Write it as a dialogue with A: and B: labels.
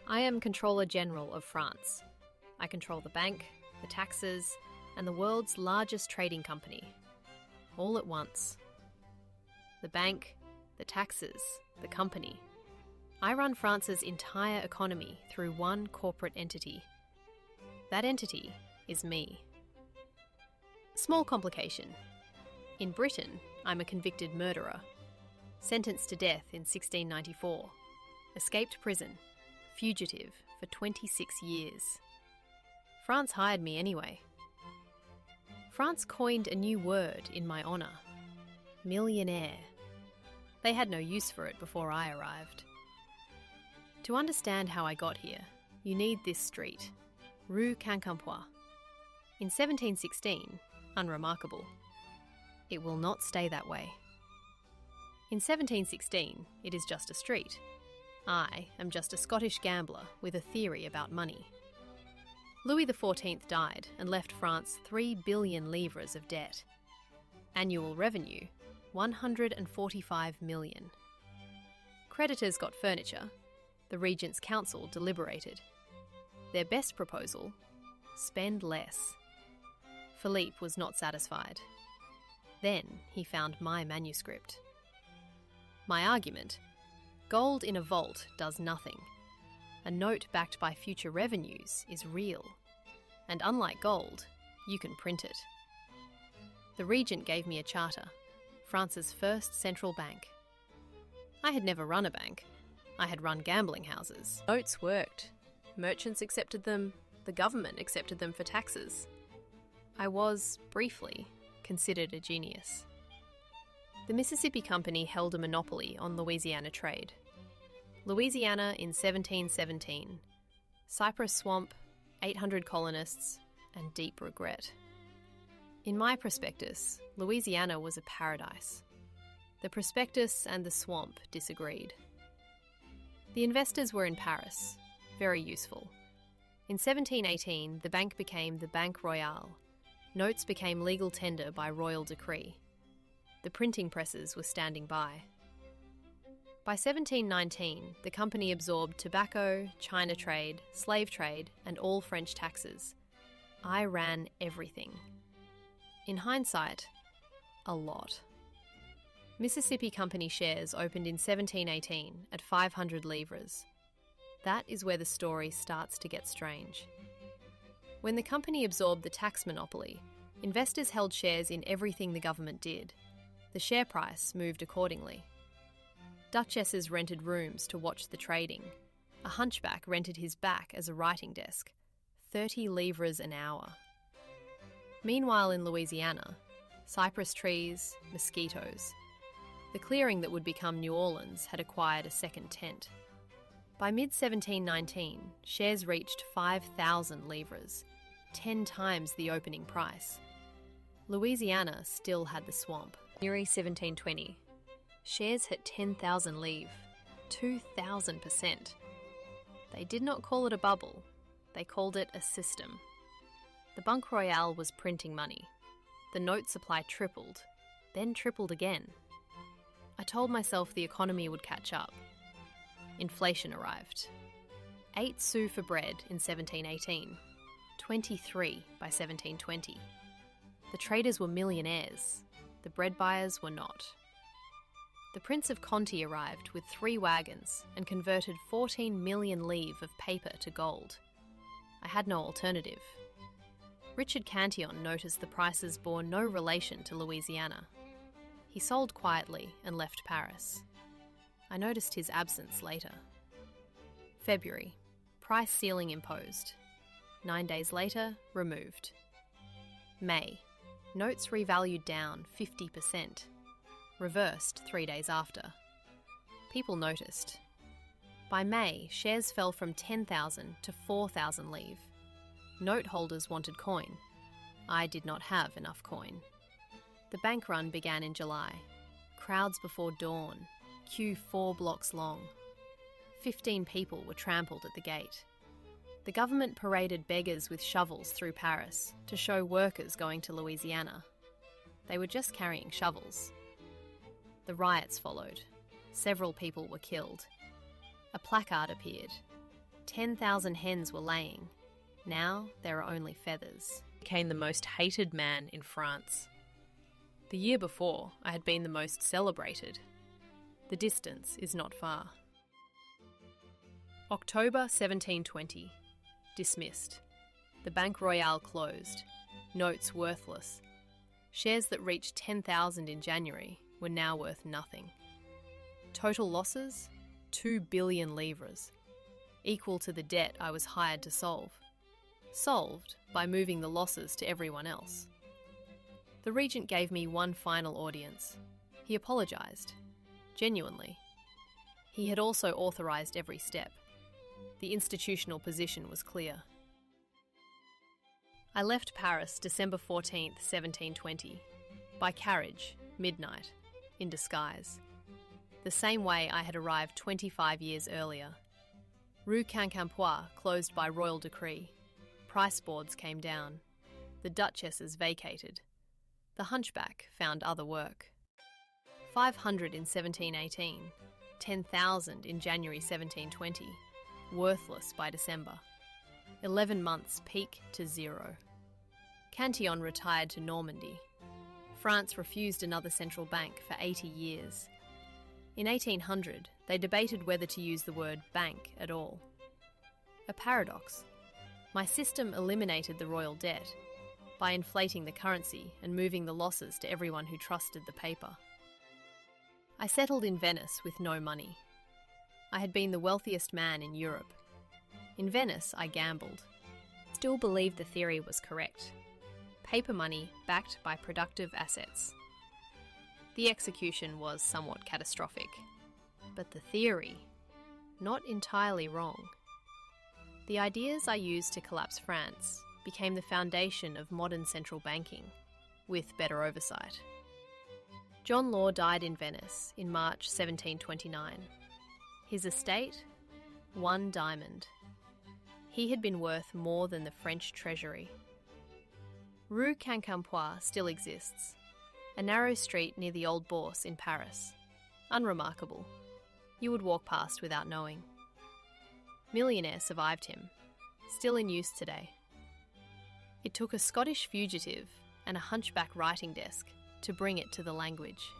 A: I am Controller General of France. I control the bank, the taxes, and the world's largest trading company, all at once. The bank, the taxes, the company. I run France's entire economy through one corporate entity. That entity is me. Small complication. In Britain, I'm a convicted murderer, sentenced to death in 1694, escaped prison, fugitive for 26 years. France hired me anyway. France coined a new word in my honour: millionaire. They had no use for it before I arrived. To understand how I got here, you need this street, Rue Quincampoix. In 1716, unremarkable. It will not stay that way. In 1716, it is just a street. I am just a Scottish gambler with a theory about money. Louis XIV died and left France 3 billion livres of debt. Annual revenue, 145 million. Creditors got furniture. The Regent's Council deliberated. Their best proposal: spend less. Philippe was not satisfied. Then he found my manuscript. My argument: gold in a vault does nothing. A note backed by future revenues is real. And unlike gold, you can print it. The Regent gave me a charter, France's first central bank. I had never run a bank. I had run gambling houses. Notes worked. Merchants accepted them. The government accepted them for taxes. I was, briefly, considered a genius. The Mississippi Company held a monopoly on Louisiana trade. Louisiana in 1717. Cypress Swamp, 800 colonists, and deep regret. In my prospectus, Louisiana was a paradise. The prospectus and the swamp disagreed. The investors were in Paris, very useful. In 1718, the bank became the Banque Royale. Notes became legal tender by royal decree. The printing presses were standing by. By 1719, the company absorbed tobacco, China trade, slave trade, and all French taxes. I ran everything. In hindsight, a lot. Mississippi Company shares opened in 1718 at 500 livres. That is where the story starts to get strange. When the company absorbed the tax monopoly, investors held shares in everything the government did. The share price moved accordingly. Duchesses rented rooms to watch the trading. A hunchback rented his back as a writing desk. 30 livres an hour. Meanwhile in Louisiana, cypress trees, mosquitoes. The clearing that would become New Orleans had acquired a second tent. By mid-1719, shares reached 5,000 livres, 10 times the opening price. Louisiana still had the swamp. January 1720. Shares hit 10,000 livres, 2,000%. They did not call it a bubble, they called it a system. The Banque Royale was printing money. The note supply tripled, then tripled again. I told myself the economy would catch up. Inflation arrived. 8 sous for bread in 1718, 23 by 1720. The traders were millionaires, the bread buyers were not. The Prince of Conti arrived with 3 wagons and converted 14 million livres of paper to gold. I had no alternative. Richard Cantillon noticed the prices bore no relation to Louisiana. He sold quietly and left Paris. I noticed his absence later. February. Price ceiling imposed. 9 days later, removed. May. Notes revalued down 50%. Reversed 3 days after. People noticed. By May, shares fell from 10,000 to 4,000 livres. Note holders wanted coin. I did not have enough coin. The bank run began in July. Crowds before dawn. Queue 4 blocks long. 15 people were trampled at the gate. The government paraded beggars with shovels through Paris to show workers going to Louisiana. They were just carrying shovels. The riots followed. Several people were killed. A placard appeared. 10,000 hens were laying. Now there are only feathers. I became the most hated man in France. The year before, I had been the most celebrated. The distance is not far. October 1720. Dismissed. The Banque Royale closed. Notes worthless. Shares that reached 10,000 in January were now worth nothing. Total losses? 2 billion livres, equal to the debt I was hired to solve. Solved by moving the losses to everyone else. The Regent gave me one final audience. He apologised. Genuinely. He had also authorised every step. The institutional position was clear. I left Paris December 14th, 1720, by carriage, midnight, in disguise. The same way I had arrived 25 years earlier. Rue Quincampoix closed by royal decree. Price boards came down. The duchesses vacated. The hunchback found other work. 500 in 1718, 10,000 in January 1720, worthless by December. 11 months peak to zero. Cantillon retired to Normandy. France refused another central bank for 80 years. In 1800, they debated whether to use the word bank at all. A paradox. My system eliminated the royal debt by inflating the currency and moving the losses to everyone who trusted the paper. I settled in Venice with no money. I had been the wealthiest man in Europe. In Venice, I gambled. Still believed the theory was correct. Paper money backed by productive assets. The execution was somewhat catastrophic, but the theory, not entirely wrong. The ideas I used to collapse France became the foundation of modern central banking, with better oversight. John Law died in Venice in March 1729. His estate? 1 diamond. He had been worth more than the French treasury. Rue Quincampoix still exists, a narrow street near the Old Bourse in Paris. Unremarkable. You would walk past without knowing. Millionaire survived him, still in use today. It took a Scottish fugitive and a hunchback writing desk to bring it to the language.